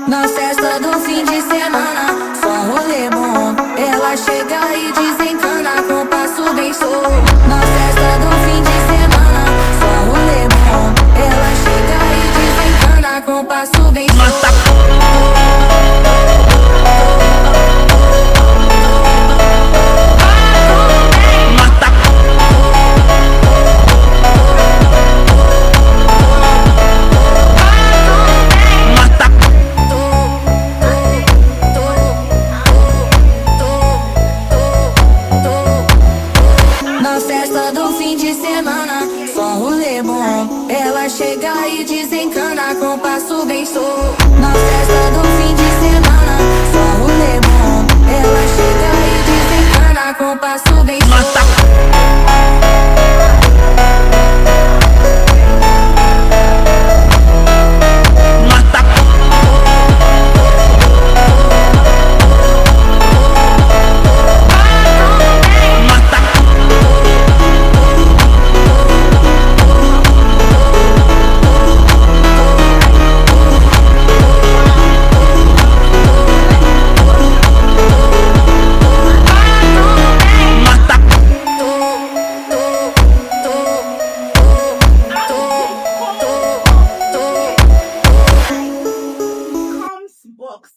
Na festa do fim de semana, só rolê bom. Ela chega e desencana com passo bem solto. Na festa do fim de semana, só rolê bom. Ela chega e desencana com passo bem solto. Na festa do fim de semana, só rolê bom. Ela chega e desencana com passo bem solto. Na festa do fim de semana, só rolê bom. Ela chega e desencana com passo bem solto. Box.